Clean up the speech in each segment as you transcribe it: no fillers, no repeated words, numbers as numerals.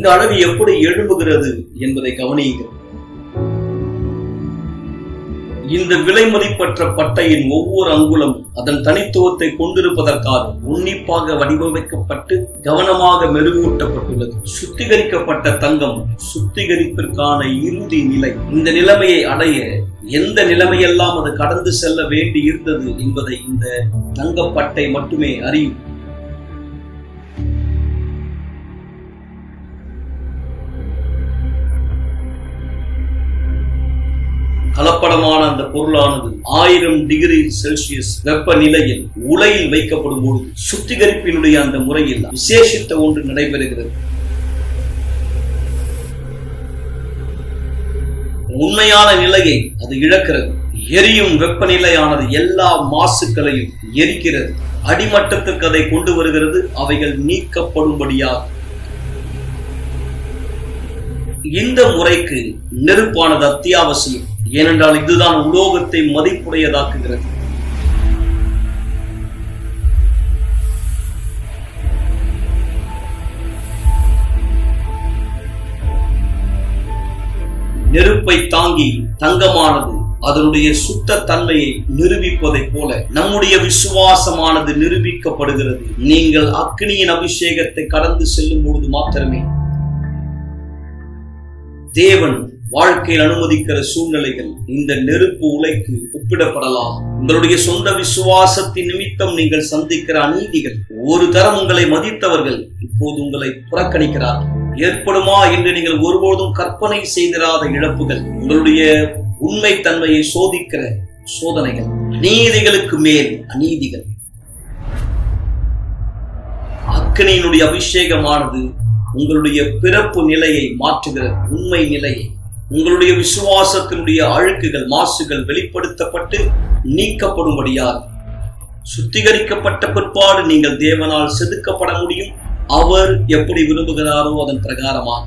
இந்த அழகு எப்படி எழும்புகிறது என்பதை கவனியுங்கள். இந்த விலை மதிப்பற்ற பட்டையின் ஒவ்வொரு அங்குலம் அதன் தனித்துவத்தை கொண்டிருப்பதற்காக உன்னிப்பாக வடிவமைக்கப்பட்டு கவனமாக மெருகூட்டப்பட்டுள்ளது. சுத்திகரிக்கப்பட்ட தங்கம் சுத்திகரிப்பிற்கான இறுதி நிலை. இந்த நிலைமையை அடைய எந்த நிலைமையெல்லாம் அது கடந்து செல்ல வேண்டி இருந்தது என்பதை இந்த தங்கப்பட்டை மட்டுமே அறியும். கலப்படமான அந்த பொருளானது 1000 டிகிரி செல்சியஸ் வெப்பநிலையில் உலையில் வைக்கப்படும் போது சுத்திகரிப்பினுடைய அந்த முறையில் விசேஷித்த ஒன்று நடைபெறுகிறது. உண்மையான நிலையை அது இழக்கிறது. எரியும் வெப்பநிலையானது எல்லா மாசுக்களையும் எரிக்கிறது. அடிமட்டத்துக்கு அதை கொண்டு வருகிறது. அவைகள் நீக்கப்படும்படியாக இந்த முறைக்கு நெருப்பானது அத்தியாவசியம். ஏனென்றால் இதுதான் உலோகத்தை மதிப்புடையதாக்குகிறது. நெருப்பை தாங்கி தங்கமானது அதனுடைய சுத்த தன்மையை நிரூபிப்பதை போல நம்முடைய விசுவாசமானது நிரூபிக்கப்படுகிறது. நீங்கள் அக்னியின் அபிஷேகத்தை கடந்து செல்லும் பொழுது மாத்திரமே தேவன் வாழ்க்கையில் அனுமதிக்கிற சூழ்நிலைகள் இந்த நெருப்பு உலைக்கு ஒப்பிடப்படலாம். உங்களுடைய சொந்த விசுவாசத்தின் நிமித்தம் நீங்கள் சந்திக்கிற அநீதிகள், ஒரு தரம் உங்களை மதித்தவர்கள் இப்போது உங்களை புறக்கணிக்கிறார்கள். ஏற்படுமா என்று நீங்கள் ஒருபோதும் கற்பனை செய்திராத இழப்புகள், உங்களுடைய உண்மை தன்மையை சோதிக்கிற சோதனைகள், அநீதிகளுக்கு மேல் அநீதிகள். அக்கினியினுடைய அபிஷேகமானது உங்களுடைய பிறப்பு நிலையை மாற்றுகிறது. உண்மை நிலையை, உங்களுடைய விசுவாசத்தினுடைய அழுக்குகள், மாசுகள் வெளிப்படுத்தப்பட்டு நீக்கப்படும்படியாக சுத்திகரிக்கப்பட்ட பிற்பாடு நீங்கள் தேவனால் செதுக்கப்பட முடியும். அவர் எப்படி விரும்புகிறாரோ அதன் பிரகாரமாக.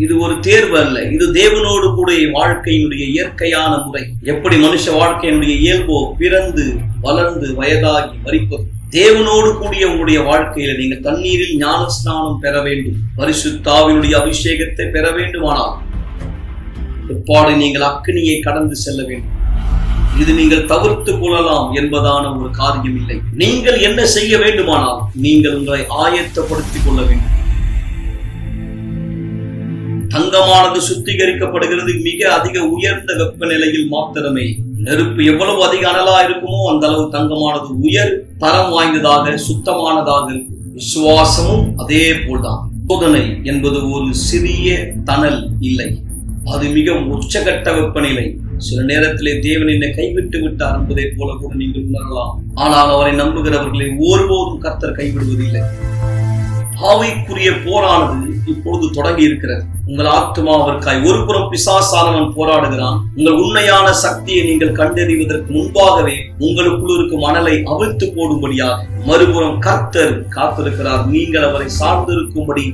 இது ஒரு தேர்வு அல்ல, இது தேவனோடு கூட வாழ்க்கையினுடைய இயற்கையான முறை. எப்படி மனுஷ வாழ்க்கையினுடைய இயல்போ பிறந்து வளர்ந்து வயதாகி மரிப்பது, தேவனோடு கூடிய உங்களுடைய வாழ்க்கையில நீங்கள் தண்ணீரில் ஞான ஸ்நானம் பெற வேண்டும், பரிசுத்த ஆவியினுடைய அபிஷேகத்தை பெற வேண்டுமானால் பிற்பாடு நீங்கள் அக்னியை கடந்து செல்ல வேண்டும். இது நீங்கள் தவிர்த்து கொள்ளலாம் என்பதான ஒரு காரியம் இல்லை. நீங்கள் என்ன செய்ய வேண்டுமானால் நீங்கள் உங்களை ஆயத்தப்படுத்திக் கொள்ள வேண்டும். தங்கமானது சுத்திகரிக்கப்படுகிறது மிக அதிக உயர்ந்த வெப்பநிலையில் மாத்திரமே. நெருப்பு எவ்வளவு அதிக அனலா இருக்குமோ அந்த அளவு தங்கமானது உயர் தரம் வாய்ந்ததாக சுத்தமானதாக இருக்கும். விசுவாசமும் அதே போல்தான். சோதனை என்பது ஒரு சிறிய தணல் இல்லை, அது மிக உச்சகட்ட வெப்பநிலை. சில நேரத்திலே தேவன் என்னை கைவிட்டு விட்டார் என்பதை போல கூட நீங்கள் உணரலாம். ஆனால் அவரை நம்புகிறவர்களை ஒருபோதும் கர்த்தர் கைவிடுவதில்லை. ஆவிக்குரிய போரானது இப்பொழுது தொடங்கி இருக்கிறது. உங்கள் ஆத்துமாவிற்காய் ஒரு புறம் பிசாசானவன் போராடுகிறான். உங்கள் உண்மையான சக்தியை நீங்கள் கண்டறிவதற்கு முன்பாகவே உங்களுக்குள் இருக்கும் மணலை அவிழ்த்து போடும்படியாக மறுபுறம் கர்த்தர் காத்திருக்கிறார். நீங்கள் அவரை சார்ந்திருக்கும்படி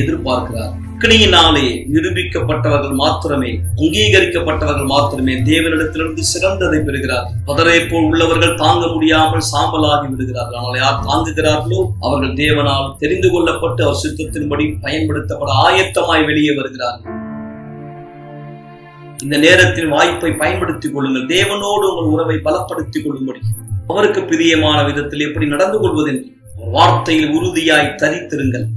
எதிர்பார்க்கிறார். அக்னியினாலே நிரூபிக்கப்பட்டவர்கள் மாத்திரமே, அங்கீகரிக்கப்பட்டவர்கள் மாத்திரமே தேவனிடத்திலிருந்து சிறந்ததை பெறுகிறார். பதரை போல் உள்ளவர்கள் தாங்க முடியாமல் சாம்பலாகி விடுகிறார்கள். ஆனால் யார் தாங்குகிறார்களோ அவர்கள் தேவனால் தெரிந்து கொள்ளப்பட்டு அவர் சித்தத்தின்படி பயன்படுத்தப்பட ஆயத்தமாய் வெளியே வருகிறார்கள். இந்த நேரத்தின் வாய்ப்பை பயன்படுத்திக் கொள்ளுங்கள். தேவனோடு உங்கள் உறவை பலப்படுத்திக் கொள்ளும்படி, அவருக்கு பிரியமான விதத்தில் எப்படி நடந்து கொள்வதென்று வார்த்தையில் உறுதியாய் தரித்திருங்கள்.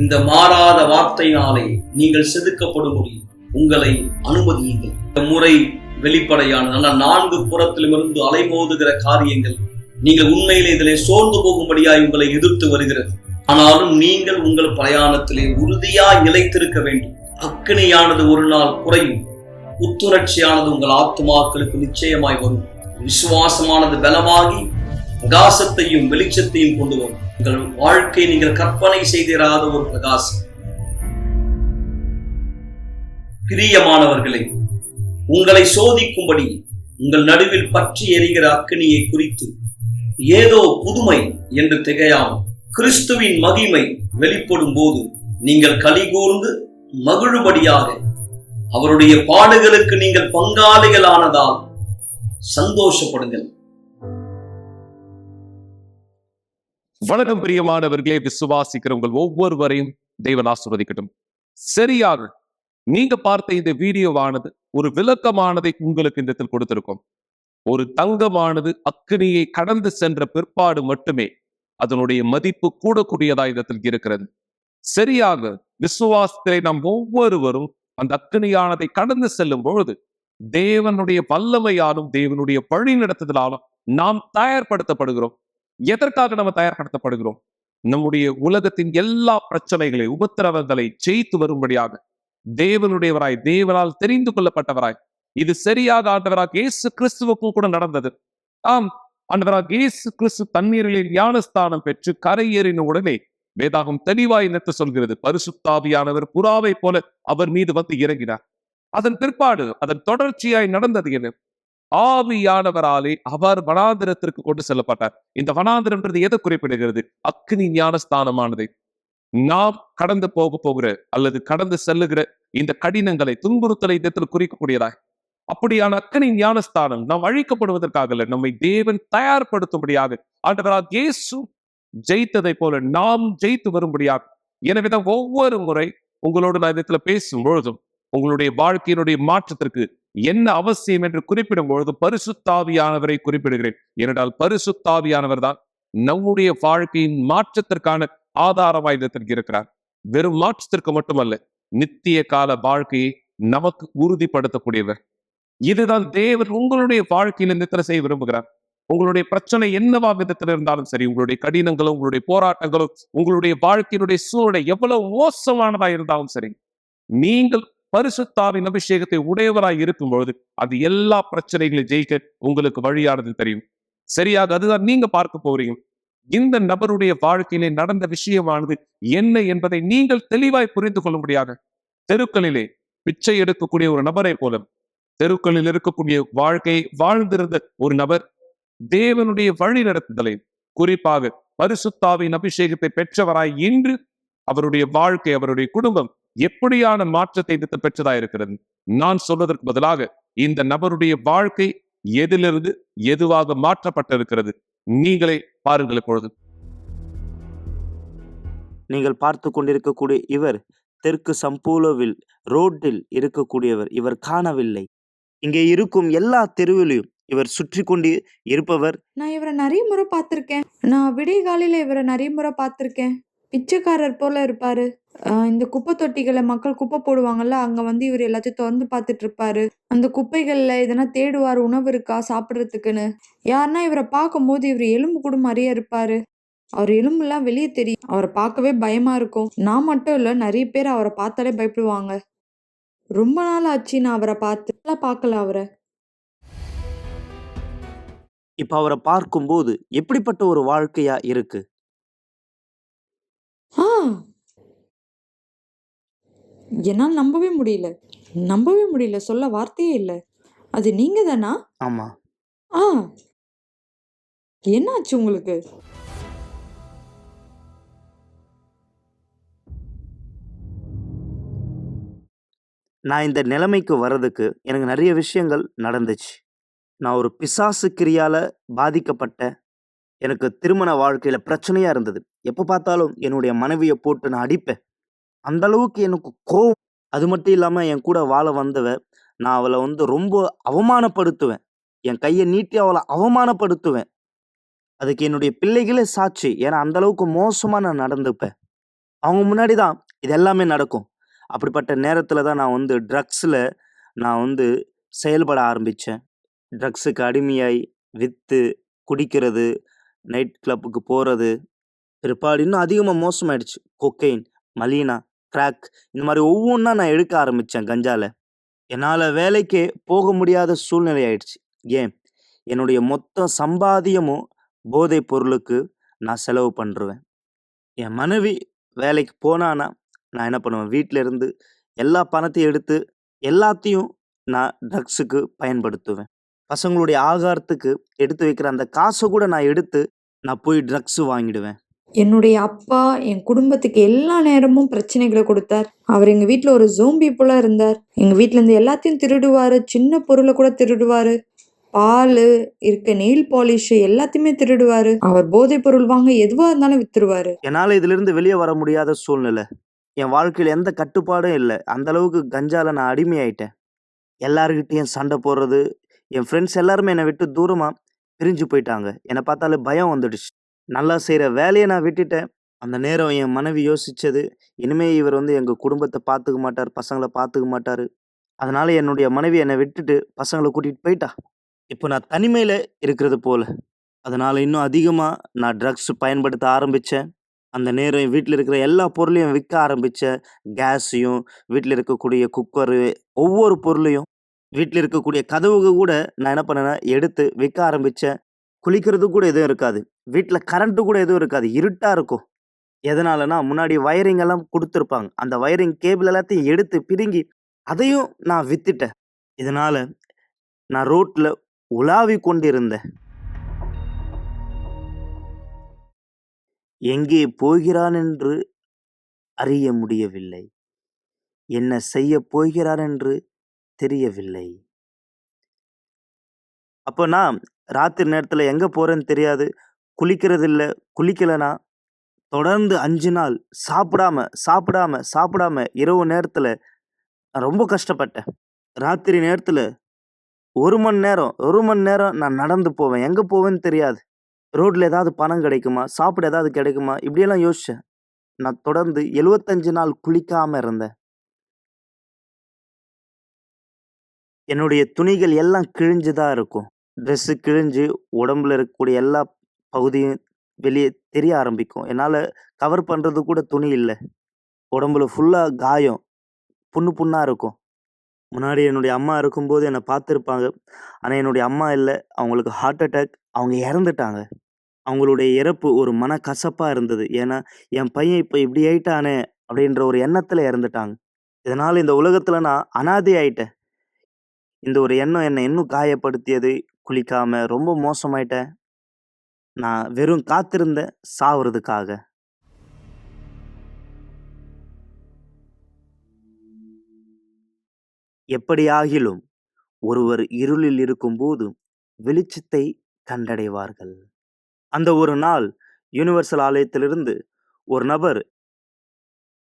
இந்த மாறாத வார்த்தையினாலே நீங்கள் செதுக்கப்படும்படி உங்களை அனுமதியுங்கள். இந்த முறை வெளிப்படையானது. ஆனால் 4 புறத்திலுமிருந்து அலைமோதுகிற காரியங்கள் நீங்கள் உண்மையிலே இதிலே சோர்ந்து போகும்படியாய் உங்களை எதிர்த்து வருகிறது. ஆனாலும் நீங்கள் உங்கள் பிரயாணத்திலே உறுதியாய் நிலைத்திருக்க வேண்டும். அக்கினியானது ஒரு நாள் குறையும். புத்துணர்ச்சியானது உங்கள் ஆத்துமாக்களுக்கு நிச்சயமாய் வரும். விசுவாசமானது பலமாகி பிரகாசத்தையும் வெளிச்சத்தையும் கொண்டு வரும். உங்கள் வாழ்க்கை நீங்கள் கற்பனை செய்திராத ஒரு பிரகாசம். பிரியமானவர்களை, உங்களை சோதிக்கும்படி உங்கள் நடுவில் பற்றி எரிகிற அக்கினியை குறித்து ஏதோ புதுமை என்று திகையாமல் கிறிஸ்துவின் மகிமை வெளிப்படும் போது நீங்கள் கலிகூர்ந்து மகிழும்படியாக அவருடைய பாடுகளுக்கு நீங்கள் பங்காளிகளானதால் சந்தோஷப்படுங்கள். வணக்கம் பிரியமானவர்களே, விசுவாசிக்கிற உங்கள் ஒவ்வொருவரையும் தேவன் ஆசீர்வதிக்கட்டும். சரியாக நீங்க பார்த்த இந்த வீடியோவானது ஒரு விளக்கமானதை உங்களுக்கு இந்த இடத்தில் கொடுத்திருக்கும். ஒரு தங்கமானது அக்கினியை கடந்து சென்ற பிற்பாடு மட்டுமே அதனுடைய மதிப்பு கூடக்கூடியதா இடத்தில் இருக்கிறது. சரியாக விசுவாசத்தை நாம் ஒவ்வொருவரும் அந்த அக்கினியானதை கடந்து செல்லும் பொழுது தேவனுடைய வல்லமையாலும் தேவனுடைய வழி நடத்துதலாலும் நாம் தயார்படுத்தப்படுகிறோம். எதற்காக நம்ம தயார்படுத்தப்படுகிறோம்? நம்முடைய உலகத்தின் எல்லா பிரச்சனைகளை உபத்திரவங்களை ஜெயித்து வரும்படியாக தேவனுடையவராய், தேவனால் தெரிந்து கொள்ளப்பட்டவராய், இது சரியாக ஆண்டவராக இயேசு கிறிஸ்துவுக்கும் கூட நடந்தது. ஆம், ஆண்டவராக இயேசு கிறிஸ்து தண்ணீரில் ஞானஸ்தானம் பெற்று கரையேறின உடனே வேதாகம் தெளிவாய் நிறுத்த சொல்கிறது, பரிசுத்தாவியானவர் புறாவை போல அவர் மீது வந்து இறங்கினார். அதன் பிற்பாடு அதன் தொடர்ச்சியாய் நடந்தது என்ன? ஆவியானவராலே அவர் வனாந்திரத்திற்கு கொண்டு செல்லப்பட்டார். இந்த வனாந்திரம்ன்றது எதை குறிப்பிடுகிறது? அக்னி ஞானஸ்தானமானதை. நாம் கடந்து போகிற அல்லது கடந்து செல்லுகிற இந்த கடினங்களை, துன்புறுத்தலை இடத்தில் குறிக்கக்கூடியதாய் அப்படியான அக்னி ஞானஸ்தானம் நாம் அழிக்கப்படுவதற்காக அல்ல, நம்மை தேவன் தயார்படுத்தும்படியாக ஆண்டவராக இயேசு ஜெயித்ததை போல நாம் ஜெயித்து வரும்படியாக. எனவேதான் ஒவ்வொரு முறை உங்களோடு நான் இடத்துல பேசும் பொழுதும் உங்களுடைய வாழ்க்கையினுடைய மாற்றத்திற்கு என்ன அவசியம் என்று குறிப்பிடும் பொழுது பரிசுத்தாவியானவரை குறிப்பிடுகிறேன். ஏனென்றால் பரிசுத்தாவியானவர் தான் நம்முடைய வாழ்க்கையின் மாற்றத்திற்கான ஆதாரமாய் இருக்கிறார். வெறும் மாற்றத்திற்கு மட்டுமல்ல, நித்திய கால வாழ்க்கையை நமக்கு உறுதிப்படுத்தக்கூடியவர். இதுதான் தேவன் உங்களுடைய வாழ்க்கையில் நித்திர செய்ய விரும்புகிறார். உங்களுடைய பிரச்சனை என்னவா விதத்தில் இருந்தாலும் சரி, உங்களுடைய கடினங்களும் உங்களுடைய போராட்டங்களும் உங்களுடைய வாழ்க்கையினுடைய சூழ்நிலை எவ்வளவு மோசமானதா இருந்தாலும் சரி, நீங்கள் பரிசுத்தாவின் அபிஷேகத்தை உடையவராய் இருக்கும் பொழுது அது எல்லா பிரச்சனைகளை ஜெயிக்க உங்களுக்கு வழியானது தெரியும். சரியாக அதுதான் நீங்க பார்க்க போறீங்க. இந்த நபருடைய வாழ்க்கையிலே நடந்த விஷயமானது என்ன என்பதை நீங்கள் தெளிவாய் புரிந்து கொள்ளும்படியாக தெருக்களிலே பிச்சை எடுக்கக்கூடிய ஒரு நபரை போல தெருக்களில் இருக்கக்கூடிய வாழ்க்கையை வாழ்ந்திருந்த ஒரு நபர் தேவனுடைய வழி நடத்துதலை, குறிப்பாக பரிசுத்தாவின் அபிஷேகத்தை பெற்றவராய் இன்று அவருடைய வாழ்க்கை, அவருடைய குடும்பம் எப்படியான மாற்றத்தை பெற்றதா இருக்கிறது. நான் சொல்வதற்கு பதிலாக இந்த நபருடைய வாழ்க்கை எதிலிருந்து எதுவாக மாற்றப்பட்டிருக்கிறது, நீங்களே பாருங்கள். இப்பொழுது நீங்கள் பார்த்து கொண்டிருக்கக்கூடிய இவர் தெற்கு சம்பூலவில் ரோட்டில் இருக்கக்கூடியவர். இவர் காணவில்லை. இங்கே இருக்கும் எல்லா தெருவிலையும் இவர் சுற்றி கொண்டு இருப்பவர். நான் இவரை நிறைய முறை பார்த்திருக்கேன். நான் விடிய காலையில இவரை நிறைய முறை பார்த்திருக்கேன். பிச்சைக்காரர் போல இருப்பாரு. இந்த குப்பை தொட்டிகளை மக்கள் குப்பை போடுவாங்கல்ல, அங்க வந்து இவர் எல்லாத்தையும் திறந்து பார்த்துட்டு இருப்பாரு. அந்த குப்பைகள்ல எதனா தேடுவார், உணவு இருக்கா சாப்பிடுறதுக்குன்னு. யாருன்னா இவரை பார்க்கும் போது இவர் எலும்பு கூட மாதிரியே இருப்பாரு. அவர் எலும்புலாம் வெளியே தெரியும். அவரை பார்க்கவே பயமா இருக்கும். நான் மட்டும் இல்ல, நிறைய பேர் அவரை பார்த்தாலே பயப்படுவாங்க. ரொம்ப நாள் ஆச்சு நான் அவரை பார்க்கல அவரை. இப்ப அவரை பார்க்கும்போது எப்படிப்பட்ட ஒரு வாழ்க்கையா இருக்கு? என்னால் நம்பவே முடியல, சொல்ல வார்த்தையே இல்ல. அது நீங்க தானா? ஆமா. என்னாச்சு உங்களுக்கு? நான் இந்த நிலைமைக்கு வர்றதுக்கு எனக்கு நிறைய விஷயங்கள் நடந்துச்சு. நான் ஒரு பிசாசு கிரியால பாதிக்கப்பட்டேன். எனக்கு திருமண வாழ்க்கையில பிரச்சனையா இருந்தது. எப்ப பார்த்தாலும் என்னுடைய மனைவியை போட்டு நான் அடிப்பேன். அந்த அளவுக்கு எனக்கு கோவம். அது மட்டும் இல்லாம என் கூட வாழ வந்தவ, நான் அவளை வந்து ரொம்ப அவமானப்படுத்துவேன். என் கையை நீட்டி அவளை அவமானப்படுத்துவேன். அதுக்கு என்னுடைய பிள்ளைகளே சாட்சி. ஏன்னா அந்த அளவுக்கு மோசமா நான் நடந்துப்பேன். அவங்க முன்னாடி தான் இது எல்லாமே நடக்கும். அப்படிப்பட்ட நேரத்துல தான் நான் வந்து ட்ரக்ஸ்ல நான் வந்து செயல்பட ஆரம்பிச்சேன். ட்ரக்ஸுக்கு அடிமையாய் வித்து குடிக்கிறது, நைட் கிளப்புக்கு போறது, பிற்பாடு இன்னும் அதிகமாக மோசமாயிடுச்சு. கொக்கைன், மலீனா, கிராக், இந்த மாதிரி ஒவ்வொன்றா நான் எடுக்க ஆரம்பித்தேன். கஞ்சால என்னால் வேலைக்கே போக முடியாத சூழ்நிலை ஆயிடுச்சு. ஏன், என்னுடைய மொத்த சம்பாத்தியமும் போதைப் பொருளுக்கு நான் செலவு பண்ணுருவேன். என் மனைவி வேலைக்கு போனான்னா நான் என்ன பண்ணுவேன், வீட்டில் இருந்து எல்லா பணத்தையும் எடுத்து எல்லாத்தையும் நான் ட்ரக்ஸுக்கு பயன்படுத்துவேன். பசங்களுடைய ஆகாரத்துக்கு எடுத்து வைக்கிற அந்த காசை கூட நான் எடுத்து நான் போய் ட்ரக்ஸ் வாங்கிடுவேன். என்னுடைய அப்பா என் குடும்பத்துக்கு எல்லா நேரமும் பிரச்சனைகளை கொடுத்தார். அவர் எங்க வீட்டுல ஒரு ஜோம்பி போல இருந்தார். எங்க வீட்டுல இருந்து எல்லாத்தையும் திருடுவாரு. சின்ன பொருளை கூட திருடுவாரு. பால் இருக்க, நெயில் பாலிஷ் எல்லாத்தையுமே திருடுவாரு. அவர் போதைப் பொருள் வாங்க எதுவா இருந்தாலும் வித்துருவாரு. என்னால இதுல இருந்து வெளியே வர முடியாத சூழ்நிலை. என் வாழ்க்கையில எந்த கட்டுப்பாடும் இல்ல. அந்த அளவுக்கு கஞ்சால நான் அடிமையாயிட்டேன். எல்லார்கிட்டயும் சண்டை போடுறது, என் ஃப்ரெண்ட்ஸ் எல்லாருமே என்ன விட்டு தூரமா பிரிஞ்சு போயிட்டாங்க. என்ன பார்த்தாலே பயம் வந்துடுச்சு. நல்லா செய்ற வேலைய நான் விட்டுட்டேன். அந்த நேரம் என் மனைவி யோசிச்சது, இனிமே இவர் எங்க குடும்பத்த பார்த்துக்க மாட்டாரு, பசங்கள பார்த்துக்க மாட்டாரு. அதனால என்னுடைய மனைவி என்ன விட்டுட்டு பசங்கள கூட்டிட்டு போயிட்டா. இப்போ நான் தனிமையில இருக்கிறது போல. அதனால இன்னும் அதிகமா நான் ட்ரக்ஸ் பயன்படுத்த ஆரம்பிச்சேன். அந்த நேரம் என் வீட்ல இருக்கிற எல்லா பொருளையும் விற்க ஆரம்பிச்சேன். கேஸையும், வீட்ல இருக்கக்கூடிய குக்கரு, ஒவ்வொரு பொருளையும், வீட்ல இருக்கக்கூடிய கதவுக கூட நான் என்ன பண்ணேன்னா, எடுத்து விற்க ஆரம்பிச்சேன். குளிக்கிறதுக்கு கூட எதுவும் இருக்காது. வீட்ல கரண்ட் கூட எதுவும் இருக்காது. இருட்டா இருக்கும். எதனாலன்னா, முன்னாடி வயரிங் எல்லாம் குடுத்திருப்பாங்க. அந்த வயரிங் கேபிள் எல்லாத்தையும் எடுத்து பிடுங்கி, அதையும் நான் வித்துட்டேன். இதனால நான் ரோட்ல உலாவிக் கொண்டிருந்தேன். எங்கே போகிறான் என்று அறிய முடியவில்லை. என்ன செய்யப் போகிறான் என்று தெரியவில்லை. அப்ப நான் ராத்திரி நேரத்துல எங்க போறேன்னு தெரியாது. குளிக்கிறதில்ல. குளிக்கலனா தொடர்ந்து 5 நாள் சாப்பிடாம இரவு நேரத்துல நான் ரொம்ப கஷ்டப்பட்டேன். ராத்திரி நேரத்துல 1 மணி நேரம் நான் நடந்து போவேன். எங்க போவேன்னு தெரியாது. ரோட்ல ஏதாவது பணம் கிடைக்குமா? சாப்பிட ஏதாவது கிடைக்குமா? இப்படியெல்லாம் யோசிச்சேன். நான் தொடர்ந்து 75 நாள் குளிக்காம இருந்தேன். என்னுடைய துணிகள் எல்லாம் கிழிஞ்சு தான் இருக்கும். ட்ரெஸ்ஸு கிழிஞ்சு, உடம்புல இருக்கக்கூடிய எல்லா பகுதியும் வெளிய தெரிய ஆரம்பிக்கும். என்னால கவர் பண்றதுக்கு கூட துணி இல்ல. உடம்புல ஃபுல்லா காயம். புண்ணா இருக்கும். முன்னாடி என்னுடைய அம்மா இருக்கும்போது என்ன பார்த்திருப்பாங்க. ஆனா என்னுடைய அம்மா இல்ல. அவங்களுக்கு ஹார்ட் அட்டாக். அவங்க இறந்துட்டாங்க. அவங்களுடைய இறப்பு ஒரு மனக்கசப்பா இருந்தது. ஏன்னா, என் பையன் இப்ப இப்படி ஆயிட்டானே! அப்படின்ற ஒரு எண்ணத்துல இறந்துட்டாங்க. இதனால இந்த உலகத்துல நான் அனாதை ஆயிட்டேன். இந்த ஒரு எண்ணம் என்ன இன்னும் காயப்படுத்தியது. குளிக்காம ரொம்ப மோசமாயிட்டேன். நான் வெறும் காத்திருந்தேன் சாவறதுக்காக. எப்படியாகிலும் ஒருவர் இருளில் இருக்கும்போது வெளிச்சத்தை கண்டடைவார்கள். அந்த ஒரு நாள் யுனிவர்சல் ஆலயத்திலிருந்து ஒரு நபர்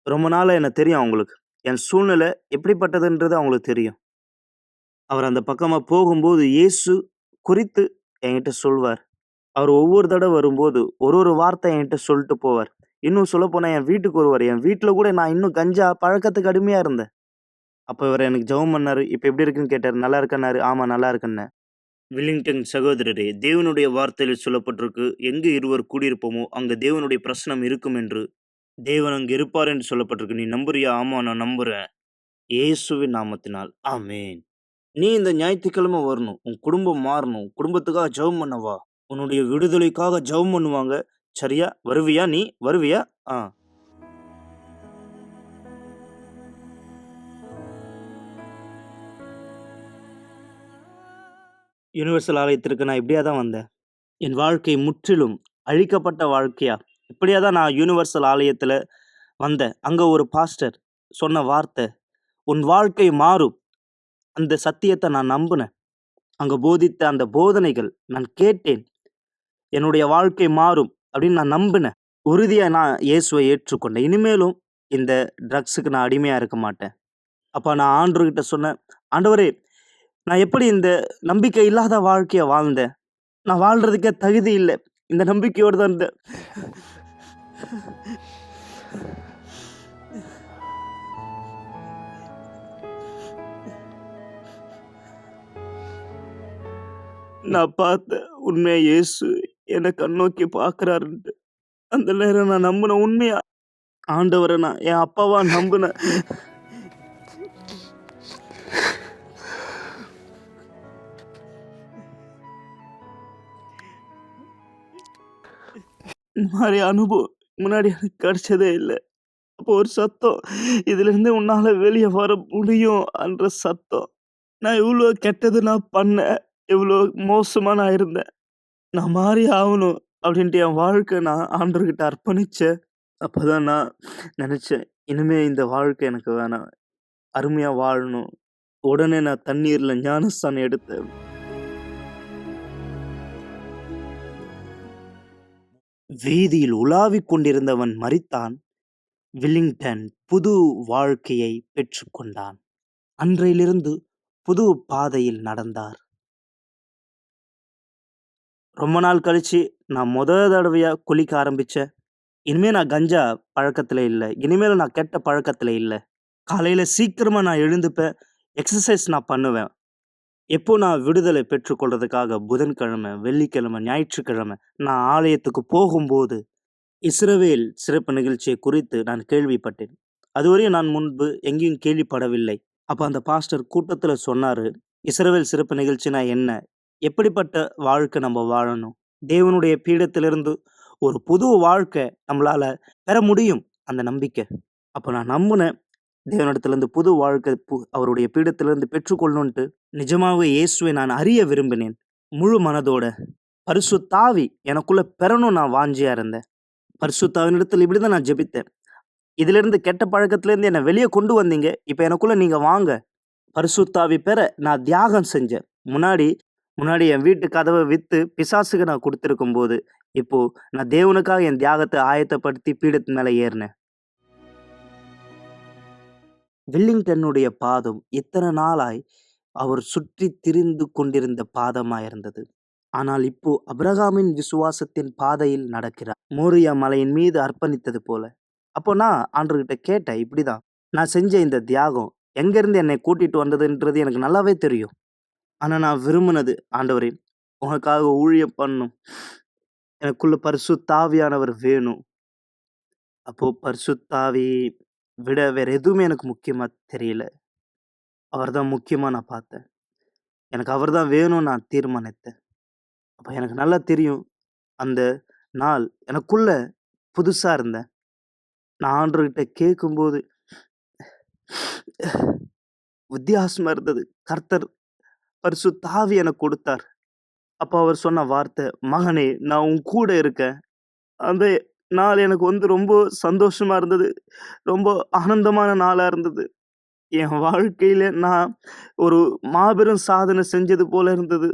ரொம்ப நாளா என்ன தெரியும் அவங்களுக்கு. என் சூழ்நிலை எப்படிப்பட்டதுன்றது அவங்களுக்கு தெரியும். அவர் அந்த பக்கமா போகும்போது இயேசு குறித்து என்கிட்ட சொல்வார். அவர் ஒவ்வொரு தடவ வரும்போது ஒரு வார்த்தை என்கிட்ட சொல்லிட்டு போவார். இன்னும் சொல்லப்போனா என் வீட்டுக்கு வருவாரு. என் வீட்ல கூட நான் இன்னும் கஞ்சா பழக்கத்துக்கு அடிமையா இருந்தேன். அப்ப இவரு எனக்கு ஜெபம் பண்ணாரு. "இப்ப எப்படி இருக்குன்னு?" கேட்டாரு. "நல்லா இருக்கன்னாரு." "ஆமா, நல்லா இருக்கன்னேன்." வில்லிங்டன் சகோதரரே, தேவனுடைய வார்த்தையில் சொல்லப்பட்டிருக்கு, எங்கு இருவர் கூடியிருப்போமோ அங்க தேவனுடைய பிரசனம் இருக்கும் என்று. தேவன் அங்கு இருப்பார் என்று சொல்லப்பட்டிருக்கு. நீ நம்புறியா? ஆமா, நான் நம்புறேன். இயேசுவின் நாமத்தினால் ஆமென். நீ இந்த ஞாயிற்றுக்கிழமை வரணும். உன் குடும்பம் மாறணும். குடும்பத்துக்காக ஜெபம் பண்ண வா. உன்னுடைய விடுதலைக்காக ஜெபம் பண்ணுவாங்க. சரியா? வருவியா நீ? வருவியா? ஆ. யுனிவர்சல் ஆலயத்திற்கு நான் இப்படியா தான் வந்தேன். என் வாழ்க்கை முற்றிலும் அழிக்கப்பட்ட வாழ்க்கையா, இப்படியா தான் நான் யுனிவர்சல் ஆலயத்துல வந்தேன். அங்க ஒரு பாஸ்டர் சொன்ன வார்த்தை, "உன் வாழ்க்கை மாறும்." அந்த சத்தியத்த நான் நம்புனேன். அங்க போதித்த அந்த போதனைகள் நான் கேட்டேன். என்னுடைய வாழ்க்கை மாறும் அப்படின்னு நான் நம்பினேன். உறுதியா நான் இயேசுவை ஏற்றுக்கொண்டேன். இனிமேலும் இந்த ட்ரக்ஸுக்கு நான் அடிமையா இருக்க மாட்டேன். அப்ப நான் ஆண்டவர்கிட்ட சொன்னேன், "ஆண்டவரே, நான் எப்படி இந்த நம்பிக்கை இல்லாத வாழ்க்கைய வாழ்ந்தேன்? நான் வாழ்றதுக்கே தகுதி இல்ல." இந்த நம்பிக்கையோடு தான் இருந்தேன். நான் பார்த்தேன் உண்மையா இயேசு என்ன கண்ணோக்கி பார்க்கிறாருன்ட்டு. அந்த நேரம் நான் நம்பினேன். உண்மையா ஆண்டவரை நான் என் அப்பாவா நம்பினேன். இந்த மாதிரி அனுபவம் முன்னாடி எனக்கு கிடைச்சதே இல்லை. அப்போ ஒரு சத்தம், இதுல இருந்து உன்னால வெளியே வர முடியும் என்ற சத்தம். நான் இவ்வளோ கெட்டது நான் பண்ணேன், இவ்வளோ மோசமா நான் இருந்தேன், நான் மாறி ஆகணும் அப்படின்ட்டு என் வாழ்க்கை நான் ஆண்டவர்கிட்ட அர்ப்பணிச்சேன். அப்பதான் நான் நினைச்சேன், இனிமே இந்த வாழ்க்கை எனக்கு வேணாம், அருமையா வாழணும். உடனே நான் தண்ணீர்ல ஞானஸ்தானம் எடுத்தேன். வீதியில் உலாவிக் கொண்டிருந்தவன் மரித்தான். வில்லிங்டன் புது வாழ்க்கையை பெற்றுக்கொண்டான். அன்றையிலிருந்து புது பாதையில் நடந்தார். ரொம்ப நாள் கழிச்சு நான் தடவையா குளிக்க ஆரம்பிச்சேன். இனிமே நான் கஞ்சா பழக்கத்துல இல்ல. இனிமேல் நான் கெட்ட பழக்கத்துல இல்ல. காலையில சீக்கிரமா நான் எழுந்துப்பேன். எக்ஸர்சைஸ் நான் பண்ணுவேன். எப்போ நான் விடுதலை பெற்றுக்கொள்றதுக்காக புதன்கிழமை, வெள்ளிக்கிழமை, ஞாயிற்றுக்கிழமை நான் ஆலயத்துக்கு போகும்போது இஸ்ரவேல் சிறப்பு நிகழ்ச்சியை குறித்து நான் கேள்விப்பட்டேன். அதுவரையும் நான் முன்பு எங்கேயும் கேள்விப்படவில்லை. அப்ப அந்த பாஸ்டர் கூட்டத்துல சொன்னாரு, இஸ்ரவேல் சிறப்பு நிகழ்ச்சினா என்ன? எப்படிப்பட்ட வாழ்க்கை நம்ம வாழணும்? தேவனுடைய பீடத்திலிருந்து ஒரு புது வாழ்க்கை நம்மளால பெற முடியும். அந்த நம்பிக்கை. அப்ப நான் நம்புனேன். தேவனிடத்திலிருந்து புது வாழ்க்கை அவருடைய பீடத்திலிருந்து பெற்றுக்கொள்ளணுன்ட்டு நிஜமாவே இயேசுவை நான் அறிய விரும்பினேன். முழு மனதோட பரிசுத்த ஆவி எனக்குள்ள பெறணும் நான் வாஞ்சியா இருந்தேன். பரிசுத்த ஆவியினிடத்தில் இப்படிதான் நான் ஜெபித்தேன். இதிலிருந்து கெட்ட பழக்கத்திலிருந்து என்னை வெளியே கொண்டு வந்தீங்க. இப்ப எனக்குள்ள நீங்க வாங்க. பரிசுத்த ஆவி பெற நான் தியாகம் செஞ்சேன். முன்னாடி என் வீட்டு கதவை வித்து பிசாசுக்கு நான் கொடுத்திருக்கும் போது, இப்போ நான் தேவனுக்காக என் தியாகத்தை ஆயத்தப்படுத்தி பீடத்து மேல ஏறினேன். வில்லிங்டனுடைய பாதம் இத்தனை நாளாய் அவர் சுற்றி திரிந்து கொண்டிருந்த பாதமாயிருந்தது. ஆனால் இப்போ அபிரகாமின் விசுவாசத்தின் பாதையில் நடக்கிறார். மோரியா மலையின் மீது அர்ப்பணித்தது போல. அப்போ நான் ஆண்டவர்கிட்ட கேட்டேன், இப்படிதான் நான் செஞ்ச இந்த தியாகம் எங்கிருந்து என்னை கூட்டிட்டு வந்ததுன்றது எனக்கு நல்லாவே தெரியும். ஆனா நான் விரும்பினது, ஆண்டவரே உனக்காக ஊழியம் பண்ணும், எனக்குள்ள பரிசுத்தாவியானவர் வேணும். அப்போ பரிசுத்தாவி விட வேற எதுவுமே எனக்கு முக்கியமா தெரியல. அவர்தான் முக்கியமா நான் பார்த்தேன். எனக்கு அவர்தான் வேணும்னு நான் தீர்மானித்தேன். அப்ப எனக்கு நல்லா தெரியும், அந்த நாள் எனக்குள்ள புதுசா இருந்தேன். நான் ஆண்டவர்கிட்ட கேட்கும்போது வித்தியாசமா இருந்தது. கர்த்தர் பரிசுத்த ஆவி எனக்கு கொடுத்தார். அப்ப அவர் சொன்ன வார்த்தை, மகனே நான் உன் கூட இருக்கேன். அந்த நாள் எனக்கு ரொம்ப சந்தோஷமா இருந்தது. ரொம்ப ஆனந்தமான நாளா இருந்தது. என் வாழ்க்கையில நான் ஒரு மாபெரும் சாதனை செஞ்சது போல இருந்தது.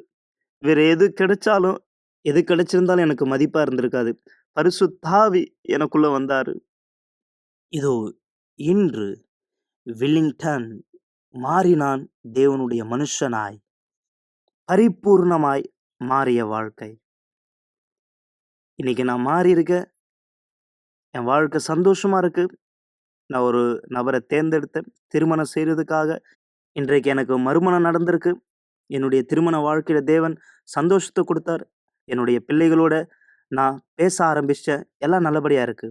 வேற எது கிடைச்சிருந்தாலும் எனக்கு மதிப்பா இருந்திருக்காது. பரிசுத்த ஆவி எனக்குள்ள வந்தாரு. இதோ இன்று வில்லிங்டன் மாறினான். தேவனுடைய மனுஷனாய் பரிபூர்ணமாய் மாறிய வாழ்க்கை. இன்னைக்கு நான் மாறி இருக்கேன். என் வாழ்க்கை சந்தோஷமா இருக்கு. நான் ஒரு நபரை தேர்ந்தெடுத்தேன் திருமணம் செய்யறதுக்காக. இன்றைக்கு எனக்கு மறுமணம் நடந்திருக்கு. என்னுடைய திருமண வாழ்க்கையில தேவன் சந்தோஷத்தை கொடுத்தார். என்னுடைய பிள்ளைகளோட நான் பேச ஆரம்பிச்சேன். எல்லாம் நல்லபடியா இருக்கு.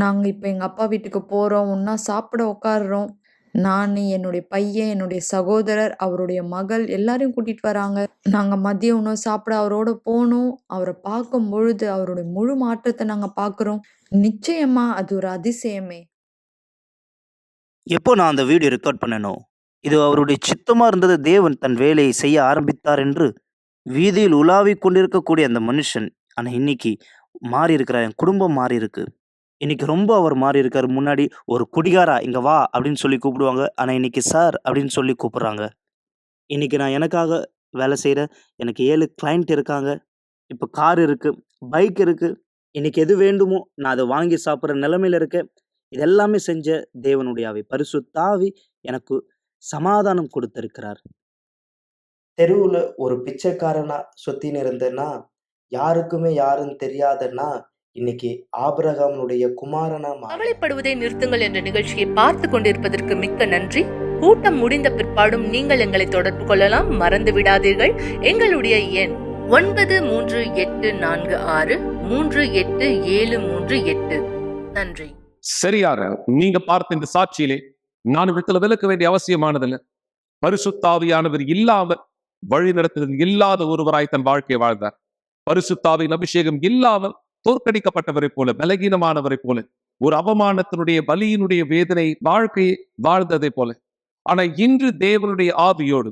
நாங்க இப்ப எங்க அப்பா வீட்டுக்கு போறோம். ஒண்ணா சாப்பிட உட்காருறோம். நானு, என்னுடைய பையன், என்னுடைய சகோதரர், அவருடைய மகள் எல்லாரையும் கூட்டிட்டு வராங்க. நாங்க மதிய உணவு சாப்பிட அவரோட போனோம். அவரை பார்க்கும் பொழுது அவருடைய முழு மாற்றத்தை நாங்க பார்க்கிறோம். நிச்சயமா அது ஒரு அதிசயமே. எப்போ நான் அந்த வீடியோ ரெக்கார்ட் பண்ணனோ, இது அவருடைய சித்தமா இருந்தது. தேவன் தன் வேலையை செய்ய ஆரம்பித்தார் என்று வீதியில் உலாவிக் கொண்டிருக்கக்கூடிய அந்த மனுஷன் ஆனா இன்னைக்கு மாறி இருக்கிறார். என் குடும்பம் மாறி இருக்கு. இன்னைக்கு ரொம்ப அவர் மாறி இருக்காரு. முன்னாடி ஒரு குடிகாரா இங்க வா அப்படின்னு சொல்லி கூப்பிடுவாங்க. ஆனா இன்னைக்கு சார் அப்படின்னு சொல்லி கூப்பிடுறாங்க. இன்னைக்கு நான் எனக்காக வேலை செய்யறேன். எனக்கு 7 கிளையண்ட் இருக்காங்க. இப்ப கார் இருக்கு, பைக் இருக்கு. இன்னைக்கு எது வேண்டுமோ நான் அதை வாங்கி சாப்பிடுற நிலைமையில இருக்கேன். இது எல்லாமே செஞ்ச தேவனுடைய ஆவி, பரிசுத்த ஆவி எனக்கு சமாதானம் கொடுத்திருக்கிறார். தெருவுல ஒரு பிச்சைக்காரனா சுத்தின்னு இருந்தேன்னா, யாருக்குமே யாருன்னு தெரியாதன்னா, இன்னைக்கு ஆபிரகாமுடைய குமாரனா கவலைப்படுவதை நிறுத்துங்கள் என்ற நிகழ்ச்சியை பார்த்து கொண்டிருப்பதற்கு மிக்க நன்றி. கூட்டம் முடிந்த பிற்பாடும் நீங்கள் எங்களை தொடர்பு கொள்ளலாம். மறந்து விடாதீர்கள், எங்களுடைய எண் 9386387738. நன்றி. சரியாக நீங்க பார்த்த இந்த சாட்சியிலே நான் விலக்க வேண்டிய அவசியமானதில்லை. பரிசுத்தாவியானவர் இல்லாமல் வழி நடத்துதல் இல்லாத ஒருவராய் தன் வாழ்க்கையை வாழ்ந்தார். பரிசுத்தாவின் அபிஷேகம் இல்லாமல் தோற்கடிக்கப்பட்டவரை போல, பலகீனமானவரை போல, ஒரு அவமானத்தினுடைய பலியினுடைய வேதனை வாழ்க்கையை வாழ்ந்ததை போல. ஆனா இன்று தேவனுடைய ஆவியோடு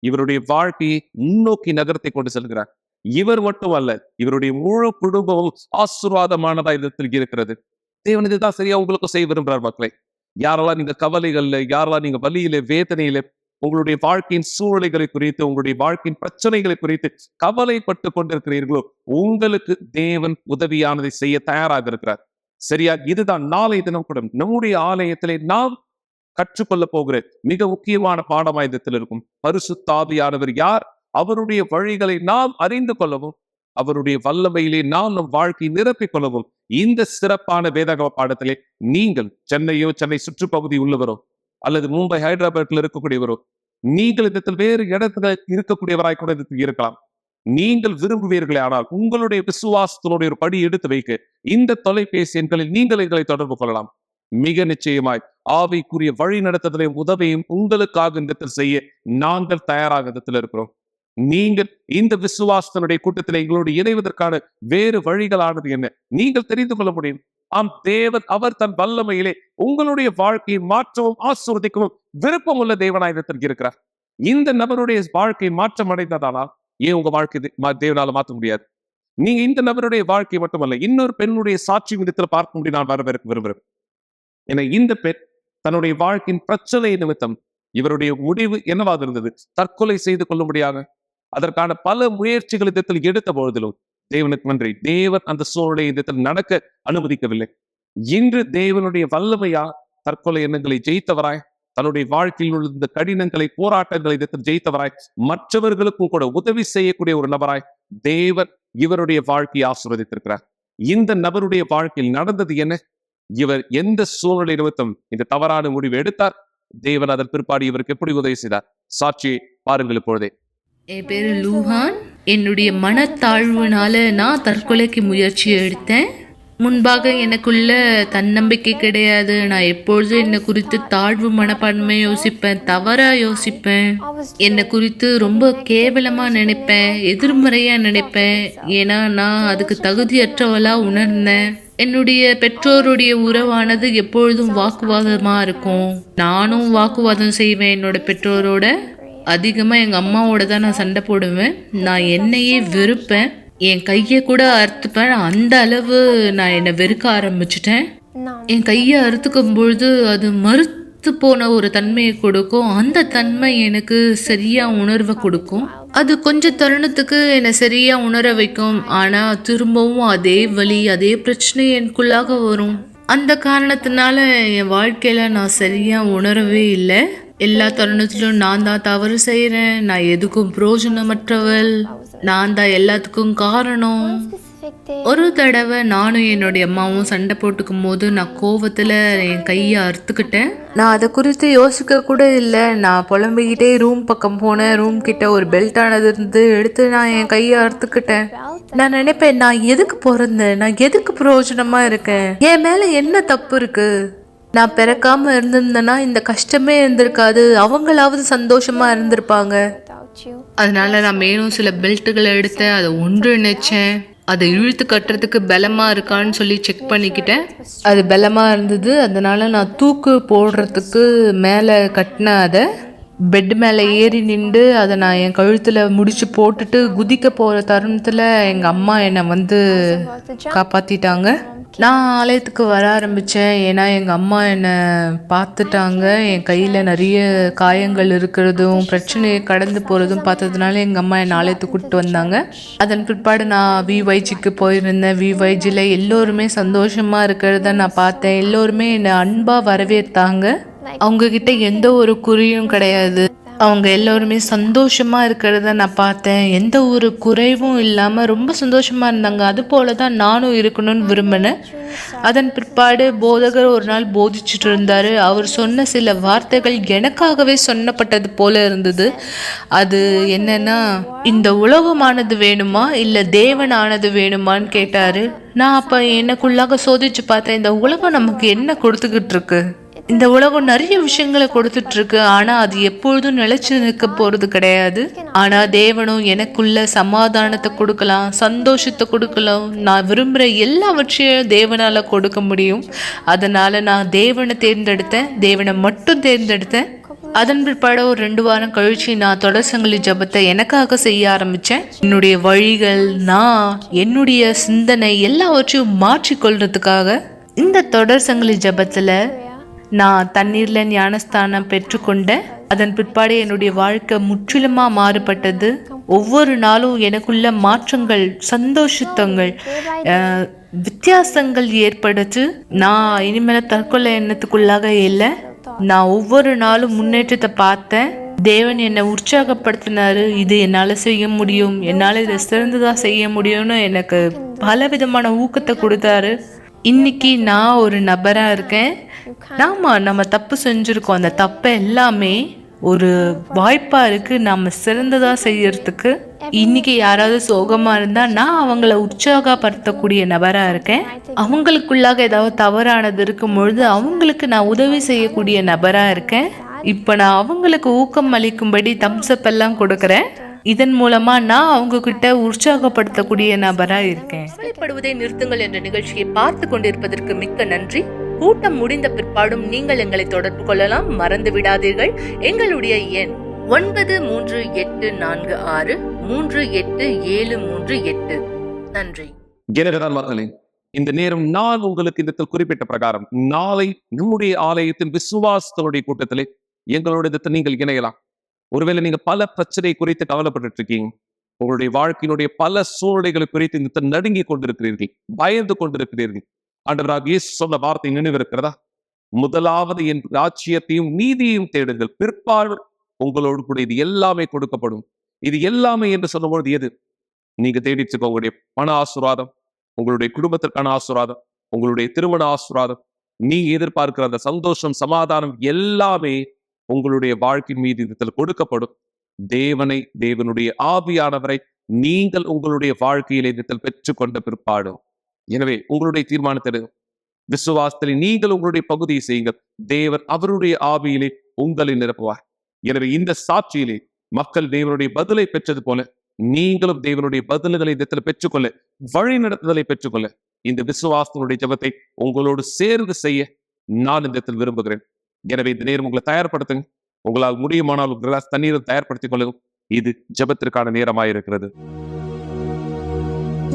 இவருடைய வாழ்க்கையை முன்னோக்கி நகரத்தை கொண்டு செல்கிறார். இவர் மட்டுமல்ல, இவருடைய முழு குடும்பமும் ஆசீர்வாதமானதா இடத்தில் இருக்கிறது. தேவன் இதுதான் சரியா உங்களுக்கு செய்ய விரும்புறார். மக்களை, யாரெல்லாம் நீங்க கவலைகள்ல, யாரெல்லாம் நீங்க வலியில, வேதனையில, உங்களுடைய வாழ்க்கையின் சூழ்நிலைகளை குறித்து, உங்களுடைய வாழ்க்கையின் பிரச்சனைகளை குறித்து கவலைப்பட்டு கொண்டிருக்கிறீர்களோ, உங்களுக்கு தேவன் உதவியானதை செய்ய தயாராக இருக்கிறார். சரியா? இதுதான் நாளை தினம் கூட நம்முடைய ஆலயத்திலே நாம் கற்றுக்கொள்ள போகிற மிக முக்கியமான பாடமாயுதத்தில் இருக்கும். பரிசுத்த ஆவியானவர் யார்? அவருடைய வழிகளை நாம் அறிந்து கொள்ளவும், அவருடைய வல்லமையிலே நாம் நம் வாழ்க்கை நிரப்பிக் கொள்ளவும் இந்த சிறப்பான வேதக பாடத்திலே நீங்கள் சென்னை சுற்றுப்பகுதி உள்ளவரோ அல்லது மும்பை, ஹைதராபாத்ல இருக்கக்கூடியவரோ, நீங்கள் இடத்தில் வேறு இடத்துல இருக்கக்கூடியவராய் கூட இருக்கலாம். நீங்கள் விரும்புவீர்களே ஆனால் உங்களுடைய விசுவாசத்தினுடைய ஒரு படி எடுத்து வைக்க இந்த தொலைபேசி எண்களில் நீங்கள் எங்களை தொடர்பு கொள்ளலாம். மிக நிச்சயமாய் ஆவிக்குரிய வழி நடத்துதலையும் உதவியும் உங்களுக்காக இந்த இடத்தில் செய்ய நாங்கள் தயாராக இடத்தில் இருக்கிறோம். நீங்கள் இந்த விசுவாசத்தினுடைய கூட்டத்தில் எங்களோடு இணைவதற்கான வேறு வழிகளானது என்ன நீங்கள் தெரிந்து கொள்ள முடியும். ஆம், தேவன் அவர் தன் வல்லமையிலே உங்களுடைய வாழ்க்கையை மாற்றவும் ஆசீர்வதிக்கவும் விருப்பம் உள்ள தேவனாயிரத்திற்கு இருக்கிறார். இந்த நபருடைய வாழ்க்கை மாற்றம் அடைந்ததானால் ஏன் உங்க வாழ்க்கை தேவனால மாற்ற முடியாது? நீங்க இந்த நபருடைய வாழ்க்கை மட்டுமல்ல, இன்னொரு பெண்ணுடைய சாட்சி விதத்தில் பார்க்க முடியும். நான் வரவேற்க விரும்புகிறேன். என இந்த பெண் தன்னுடைய வாழ்க்கையின் பிரச்சனை நிமித்தம் இவருடைய முடிவு என்னவாக இருந்தது? தற்கொலை செய்து கொள்ள முடியாது. அதற்கான பல முயற்சிகள் இதத்தில் எடுத்த பொழுதிலும் தேவனுக்கு நன்றி, தேவன் அந்த சூழலை இதத்தில் நடக்க அனுமதிக்கவில்லை. இன்று தேவனுடைய வல்லமையா தற்கொலை எண்ணங்களை ஜெயித்தவராய், தன்னுடைய வாழ்க்கையில் உள்ள இந்த கடினங்களை, போராட்டங்களை இதத்தில் ஜெயித்தவராய், மற்றவர்களுக்கும் கூட உதவி செய்யக்கூடிய ஒரு நபராய் தேவன் இவருடைய வாழ்க்கையை ஆசீர்வதித்திருக்கிறார். இந்த நபருடைய வாழ்க்கையில் நடந்தது என்ன? இவர் எந்த சூழ்நிலை நிமித்தம் இந்த தவறான முடிவு எடுத்தார்? தேவன் அதன் பிற்பாடு இவருக்கு எப்படி உதவி செய்தார்? சாட்சியை பாருங்கள் இப்பொழுதே. என் பேரு லூஹான். என்னுடைய மனத்தாழ்வுனால நான் தற்கொலைக்கு முயற்சி எடுத்தேன். முன்பாக எனக்குள்ள தன்னம்பிக்கை கிடையாது. நான் எப்பொழுதும் என்னை குறித்து தாழ்வு மனப்பான்மை யோசிப்பேன், தவறா யோசிப்பேன், என்னை குறித்து ரொம்ப கேவலமா நினைப்பேன், எதிர்மறையா நினைப்பேன். ஏன்னா நான் அதுக்கு தகுதியற்றவளா உணர்ந்தேன். என்னுடைய பெற்றோருடைய உறவானது எப்பொழுதும் வாக்குவாதமா இருக்கும். நானும் வாக்குவாதம் செய்வேன் என்னோட பெற்றோரோட. அதிகமாக எங்கள் அம்மாவோட தான் நான் சண்டை போடுவேன். நான் என்னையே வெறுப்பேன், என் கையை கூட அறுத்துப்பேன். அந்த அளவு நான் என்னை வெறுக்க ஆரம்பிச்சிட்டேன். என் கையை அறுத்துக்கும் பொழுது அது மறுத்து போன ஒரு தன்மையை கொடுக்கும். அந்த தன்மை எனக்கு சரியா உணர்வை கொடுக்கும். அது கொஞ்ச தருணத்துக்கு என்னை சரியா உணர வைக்கும். ஆனால் திரும்பவும் அதே வலி, அதே பிரச்சனை எனக்குள்ளாக வரும். அந்த காரணத்தினால என் வாழ்க்கையில நான் சரியா உணரவே இல்லை. எல்லா தருணத்திலும் நான் தான் தவறு செய்கிறேன், நான் எதுக்கும் பிரயோஜனமற்றவள், நான் தான் எல்லாத்துக்கும் காரணம். ஒரு தடவை நானும் என்னுடைய அம்மாவும் சண்டை போட்டுக்கும் போது நான் கோவத்தில் என் கையை அறுத்துக்கிட்டேன். நான் அதை குறித்து யோசிக்க கூட இல்லை. நான் புலம்பிக்கிட்டே ரூம் பக்கம் போனேன். ரூம் கிட்ட ஒரு பெல்ட்டானது இருந்து எடுத்து நான் என் கையை அறுத்துக்கிட்டேன். நான் நினைப்பேன், நான் எதுக்கு பிறந்தேன், நான் எதுக்கு பிரயோஜனமாக இருக்கேன், என் மேலே என்ன தப்பு இருக்கு? நான் பிறக்காம இருந்திருந்தேன்னா இந்த கஷ்டமே இருந்திருக்காது, அவங்களாவது சந்தோஷமா இருந்திருப்பாங்க. அதனால நான் மேலும் சில பெல்ட்டுகளை எடுத்தேன், அதை ஒன்றிணைச்சேன். அதை இழுத்து கட்டுறதுக்கு பலமா இருக்கான்னு சொல்லி செக் பண்ணிக்கிட்டேன். அது பலமா இருந்தது. அதனால நான் தூக்கு போடுறதுக்கு மேலே கட்டினேன். அதை பெட் மேலே ஏறி நின்று அதை நான் என் கழுத்தில் முடிச்சு போட்டுட்டு குதிக்க போகிற தருணத்தில் எங்கள் அம்மா என்னை வந்து காப்பாற்றிட்டாங்க. நான் ஆலயத்துக்கு வர ஆரம்பித்தேன். ஏன்னா எங்கள் அம்மா என்னை பார்த்துட்டாங்க. என் கையில் நிறைய காயங்கள் இருக்கிறதும் பிரச்சனையை கடந்து போகிறதும் பார்த்ததுனால எங்கள் அம்மா என்னை ஆலயத்துக்கு கூப்பிட்டு வந்தாங்க. அதன் பிற்பாடு நான் விஒய்ஜிக்கு போயிருந்தேன். விஒய்ஜியில் எல்லோருமே சந்தோஷமாக இருக்கிறத நான் பார்த்தேன். எல்லோருமே என்னை அன்பாக வரவேற்றாங்க. அவங்கக்கிட்ட எந்த ஒரு குறியும் கிடையாது. அவங்க எல்லோருமே சந்தோஷமா இருக்கிறத நான் பார்த்தேன். எந்த ஒரு குறைவும் இல்லாமல் ரொம்ப சந்தோஷமா இருந்தாங்க. அது போல தான் நானும் இருக்கணும்னு விரும்பினேன். அதன் பிற்பாடு போதகர் ஒரு நாள் போதிச்சுட்டு இருந்தாரு. அவர் சொன்ன சில வார்த்தைகள் எனக்காகவே சொன்னப்பட்டது போல இருந்தது. அது என்னன்னா, இந்த உலகமானது வேணுமா இல்லை தேவனானது வேணுமான்னு கேட்டாரு. நான் அப்ப எனக்குள்ளாக சோதிச்சு பார்த்தேன், இந்த உலகம் நமக்கு என்ன கொடுத்துக்கிட்டு இருக்கு? இந்த உலகம் நிறைய விஷயங்களை கொடுத்துட்டு இருக்கு. ஆனா அது எப்பொழுதும் நிலைச்சு நிற்க போறது கிடையாது. ஆனா தேவனும் எனக்குள்ள சமாதானத்தை கொடுக்கலாம், சந்தோஷத்தை கொடுக்கலாம். நான் விரும்புற எல்லாவற்றையும் தேவனால கொடுக்க முடியும். அதனால நான் தேவனை தேர்ந்தெடுத்தேன், தேவனை மட்டும் தேர்ந்தெடுத்தேன். அதன் பிற்பாடு ஒரு 2 வாரம் கழிச்சு நான் தொடர் சங்கிலி ஜபத்தை எனக்காக செய்ய ஆரம்பிச்சேன். என்னுடைய வழிகள், நான் என்னுடைய சிந்தனை எல்லாவற்றையும் மாற்றிக்கொள்றதுக்காக. இந்த தொடர் சங்கிலி ஜபத்துல நான் தண்ணீர்ல ஞானஸ்தானம் பெற்றுக்கொண்டேன். அதன் பிற்பாடு என்னுடைய வாழ்க்கை முற்றிலுமா மாறுபட்டது. ஒவ்வொரு நாளும் எனக்குள்ள மாற்றங்கள், சந்தோஷத்தங்கள், வித்தியாசங்கள் ஏற்படுச்சு. நான் இனிமேல தற்கொலை எண்ணத்துக்குள்ளாக இல்லை. நான் ஒவ்வொரு நாளும் முன்னேற்றத்தை பார்த்தேன். தேவன் என்னை உற்சாகப்படுத்தினாரு. இது என்னால் செய்ய முடியும், என்னால் இதை சிறந்ததாக செய்ய முடியும்னு எனக்கு பல விதமான ஊக்கத்தை கொடுத்தாரு. இன்னைக்கு நான் ஒரு நபராக இருக்கேன். நம்ம தப்பு செஞ்சுருக்கோம். அந்த தப்பை எல்லாமே ஒரு வாய்ப்பா இருக்கு நாம சிறந்ததா செய்யறதுக்கு. இன்னைக்கு யாராவது சோகமா இருந்தா நான் அவங்கள உற்சாகப்படுத்தக்கூடிய நபரா இருக்கேன். அவங்களுக்குள்ளாக ஏதாவது தவறானது இருக்கும் பொழுது அவங்களுக்கு நான் உதவி செய்யக்கூடிய நபரா இருக்கேன். இப்ப நான் அவங்களுக்கு ஊக்கம் அளிக்கும்படி தம்ஸ்அப் எல்லாம் கொடுக்கறேன். இதன் மூலமா நான் அவங்க கிட்ட உற்சாகப்படுத்தக்கூடிய நபரா இருக்கேன். கவலைப்படுவதை நிறுத்துங்கள் என்ற நிகழ்ச்சியை பார்த்து கொண்டிருப்பதற்கு மிக்க நன்றி. கூட்டம் முடிந்த பிற்பாடும் நீங்கள் எங்களை தொடர்பு கொள்ளலாம். மறந்து விடாதீர்கள், எங்களுடைய எண் 9346387338. நன்றி. மக்களே, இந்த நேரம் நான் உங்களுக்கு இந்த குறிப்பிட்ட பிரகாரம் நாளை நம்முடைய ஆலயத்தின் விசுவாசத்தோடைய கூட்டத்திலே எங்களோட நீங்கள் இணையலாம். ஒருவேளை நீங்க பல பிரச்சனை குறித்து கவலைப்பட்டு இருக்கீங்க, உங்களுடைய வாழ்க்கையினுடைய பல சூழ்நிலைகளை குறித்து இந்த நடுங்கி கொண்டிருக்கிறீர்கள், பயந்து கொண்டிருக்கிறீர்கள். ஆண்டவராக இயேசு சொன்ன வார்த்தை நினைவிருக்கிறதா? முதலாவது என் ராஜ்யத்தையும் நீதியையும் தேடுங்கள், பிற்பாடு உங்களோடு கூட இது எல்லாமே கொடுக்கப்படும். இது எல்லாமே என்று சொல்லும்பொழுது எது? நீங்க தேடிட்டு உங்களுடைய பண ஆசீர்வாதம், உங்களுடைய குடும்பத்திற்கான ஆசீர்வாதம், உங்களுடைய திருமண ஆசீர்வாதம், நீ எதிர்பார்க்கிற அந்த சந்தோஷம், சமாதானம் எல்லாமே உங்களுடைய வாழ்க்கை மீது இதில் கொடுக்கப்படும். தேவனுடைய ஆவியானவரை நீங்கள் உங்களுடைய வாழ்க்கையிலே இதில் பெற்றுக்கொண்ட பிற்பாடும். எனவே உங்களுடைய தீர்மானத்தை விசுவாசத்தில் நீங்கள் உங்களுடைய பகுதியை செய்யுங்கள். தேவன் அவருடைய ஆவியிலே உங்களை நிரப்புவார். எனவே இந்த சாட்சியிலே மக்கள் தேவனுடைய பதிலை பெற்றது போல நீங்களும் தேவனுடைய பதில்களை இதில் பெற்றுக்கொள்ள, வழி நடத்துதலை பெற்றுக்கொள்ள இந்த விசுவாசத்தினுடைய ஜெபத்தை உங்களோடு சேர்ந்து செய்ய நான் இந்த இடத்தில் விரும்புகிறேன். எனவே இந்த நேரம் உங்களை தயார்படுத்துங்க. உங்களால் முடியுமானால் ஒரு கிளாஸ் தண்ணீரை தயார்படுத்திக் கொள்ளுங்கள். இது ஜெபத்திற்கான நேரமாயிருக்கிறது.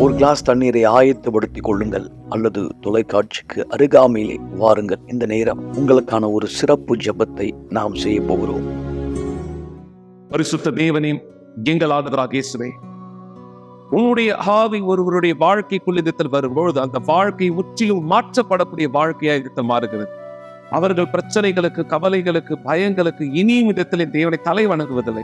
ஒரு கிளாஸ் தண்ணீரை ஆயத்தப்படுத்திக் கொள்ளுங்கள் அல்லது தொலைக்காட்சிக்கு அருகாமையிலே வாருங்கள். இந்த நேரம் உங்களுக்கான ஒரு சிறப்பு ஜெபத்தை நாம் செய்ய போகிறோம். பரிசுத்த தேவனே, எங்கள் ஆண்டவராகிய இயேசுவே, உன்னுடைய ஆவி ஒருவருடைய வாழ்க்கைக்குள் இடத்தில் வரும்பொழுது அந்த வாழ்க்கை முற்றிலும் மாற்றப்படக்கூடிய வாழ்க்கையாக இடத்தில் மாறுகிறது. அவர்கள் பிரச்சனைகளுக்கு, கவலைகளுக்கு, பயங்களுக்கு இனியும் இடத்திலே தேவனை தலை வணங்குவதில்லை.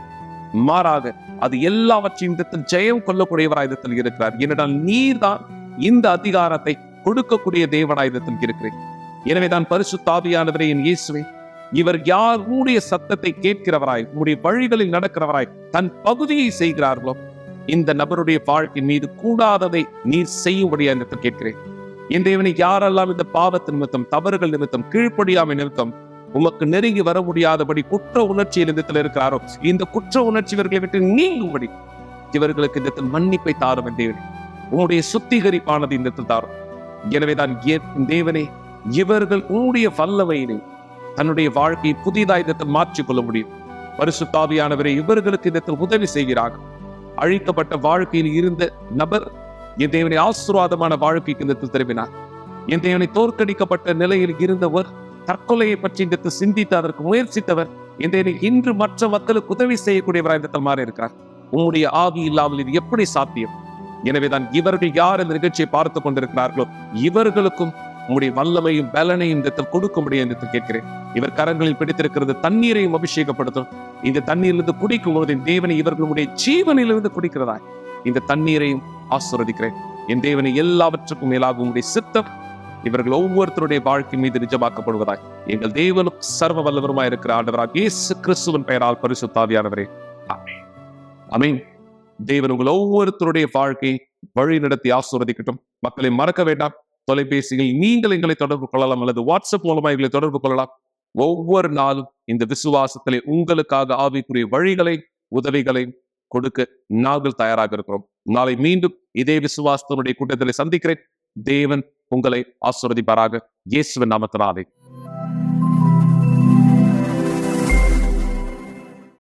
மாறாக அது எல்லாவற்றையும் இடத்தில் ஜெயம் கொள்ளக்கூடியவராயுதத்தில் இருக்கிறார். ஏனென்றால் நீர் தான் இந்த அதிகாரத்தை கொடுக்கக்கூடிய தேவனாயுதத்தில் இருக்கிறேன். எனவேதான் பரிசுத்த ஆவியானவரே, என் இயேசுவே, இவர் யார் உன்னுடைய சத்தத்தை கேட்கிறவராய், உன்னுடைய வழிகளில் நடக்கிறவராய் தன் பகுதியை செய்கிறார்களோ இந்த நபருடைய வாழ்க்கை மீது கூடாததை நீர் செய்யும்படியா என்று கேட்கிறேன். என் தேவனை, யாரெல்லாம் இந்த பாவத்து நிமித்தம், தவறுகள் நிமித்தம், கீழ்ப்படியாமை நிமித்தம் உமக்கு நெருங்கி வர முடியாதபடி குற்ற உணர்ச்சியில் இடத்தில் இருக்கிறாரோ இந்த குற்ற உணர்ச்சி இவர்களை விட்டு நீங்கும்படி இவர்களுக்கு இந்த மன்னிப்பை தாரும். என் தேவனே, உன்னுடைய சுத்திகரிப்பானது இந்த தாரும். எனவேதான் தேவனே, இவர்கள் உன்னுடைய வல்லமையினை தன்னுடைய வாழ்க்கையை புதிதாக இடத்தில் மாற்றிக்கொள்ள முடியும். பரிசுத்த ஆவியானவரே, இவர்களுக்கு இடத்தில் உதவி செய்கிறார்கள். அழிக்கப்பட்ட வாழ்க்கையில் இருந்த நபர் என் தேவனை ஆசீர்வாதமான வாழ்க்கைக்கு இந்த திரும்பினார். என் தேவனை தோற்கடிக்கப்பட்ட நிலையில் இருந்தவர், தற்கொலையை பற்றி இந்த சிந்தித்து அதற்கு முயற்சித்தவர், என் தேவனை இன்று மற்ற மக்களுக்கு உதவி செய்யக்கூடியவராக இந்த மாறி இருக்கிறார். உன்னுடைய ஆவி இல்லாமல் இது எப்படி சாத்தியம்? எனவேதான் இவர்கள் யார் இந்த நிகழ்ச்சியை பார்த்து கொண்டிருக்கிறார்களோ இவர்களுக்கும் உங்களுடைய வல்லமையும் பலனையும் இந்த கொடுக்கும்படியா என்று கேட்கிறேன். இவர் கரங்களில் பிடித்திருக்கிறது தண்ணீரையும் அபிஷேகப்படுத்தும். இந்த தண்ணீரிலிருந்து குடிக்கும் போது தேவனை இவர்களுடைய ஜீவனிலிருந்து குடிக்கிறதாய் இந்த தண்ணீரையும் ஆசீர்வதிக்கிறேன். என் தேவனை, எல்லாவற்றுக்கும் மேலாக உங்களுடைய சித்தம் இவர்கள் ஒவ்வொருத்தருடைய வாழ்க்கை மீது நிஜமாக்கப்படுவதாய் எங்கள் தேவனும் சர்வ வல்லவருமாய் இருக்கிற ஆண்டவராக இயேசு கிறிஸ்துவின் பெயரால் பரிசுத்த ஆவியானவரே, ஆமென். ஆமென். தேவன் உங்கள் ஒவ்வொருத்தருடைய வாழ்க்கையை வழி நடத்தி ஆசீர்வதிக்கட்டும். மக்களை மறக்க வேண்டாம், தொலைபேசியில் நீங்கள் எங்களை தொடர்பு கொள்ளலாம் அல்லது வாட்ஸ்அப் மூலமா எங்களை தொடர்பு கொள்ளலாம். ஒவ்வொரு நாளும் இந்த விசுவாசத்திலே உங்களுக்காக ஆவிக்குரிய வழிகளை, உதவிகளை கொடுக்க நாங்கள் தயாராக இருக்கிறோம். நாளை மீண்டும் இதே விசுவாசத்தினுடைய கூட்டத்திலே சந்திக்கிறேன். தேவன் உங்களை ஆசீர்வதிப்பாராக. இயேசுவின் நாமத்தினாலே.